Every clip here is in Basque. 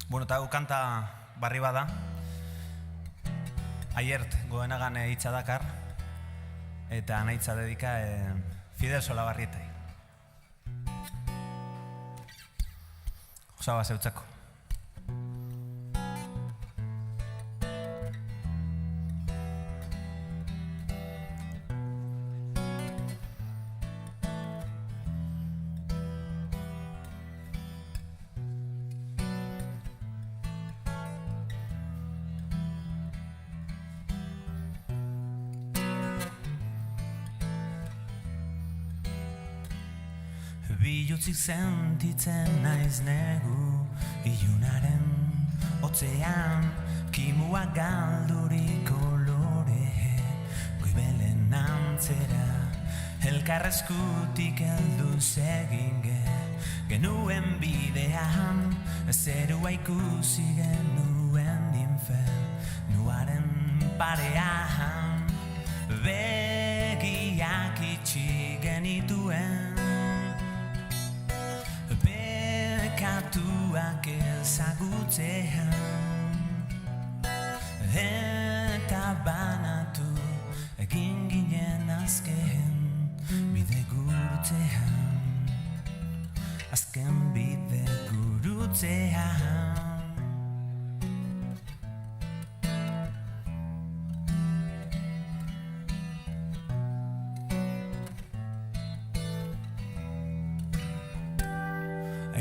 Bueno, eta kanta barri bada. Aiert goenagan hitza dakar. Eta nahitza dedika Fidel Solabarrietai. Osaba zeutzako. Bilutzik sentitzen naiz negu ilunaren otzean, kimuak galdurik kolore goibelen antzera, elkarrezkutik helduz egin genuen bidean, zerua ikusi genuen infernuaren parean, begiak itxi genituen, bekatuak ezagutzean, eta banatu egin ginen azken bide gurutzean, azken bide gurutzean.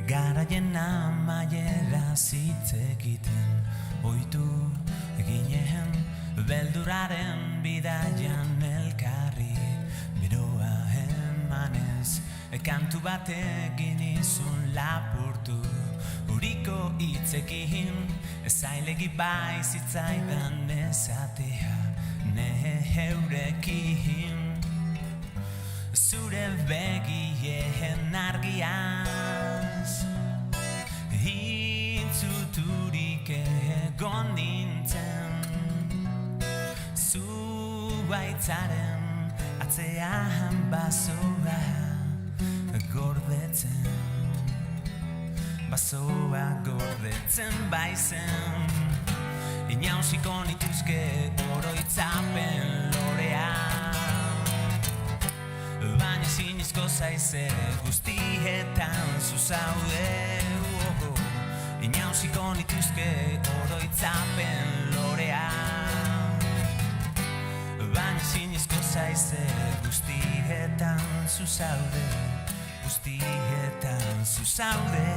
Garaien amaiera hitz egiten ohitu ginen, beldurraren bidaian elkarri beroa emanez, kantu bat egin izun lapurtu uriko hitzekin, zailegi bai zitzaidan esatea neurekin, zure begien argiaz intzuturik egon nintzen, zuaitzaren atzean basoa gordetzen, basoa gordetzen baizen, inauziko nituzke oroitzapen lorean, baina zinezko zaize guztietan zuzaude, inauziko nituzke oroitzapen lorean, baina zinezko zaize guztietan zuzaude, guztietan zuzaude.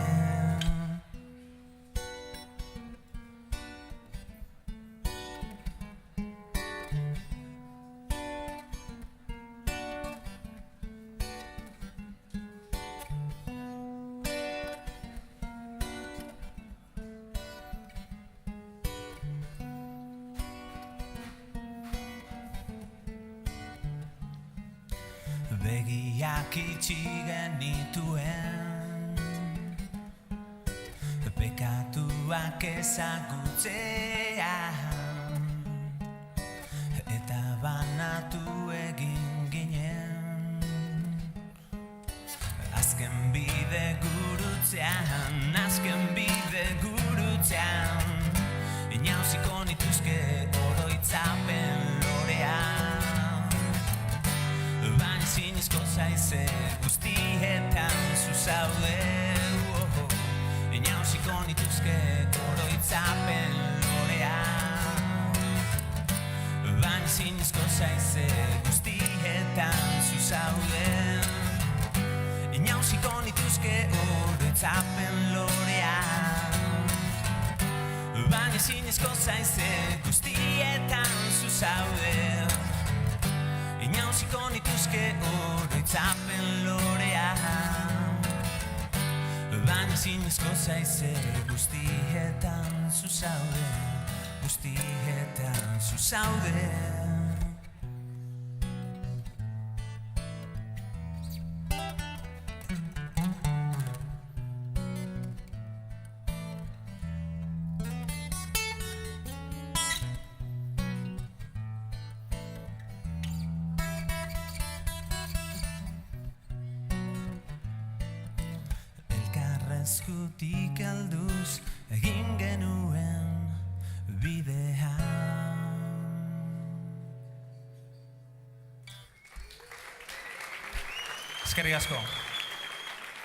Begiak itxi genituen, pekatuak ezagutzean, eta banatu egin ginen, azken bide gurutzean, azken bide gurutzean, inauziko nituzke oroitzapen lorean, baina zinezko zaize guztietan zuzaude, inauziko nituzke oroitzapen lorean, baina zinezko zaize guztietan zuzaude, inauziko nituzke oroitzapen lorean, baina zinezko zaize guztietan zuzaude, inauziko nituzke oroitzapen lorean, baina zinezko zaize guztietan zuzaude, guztietan zuzaude. eskutik alduz egin Eskerrik asko.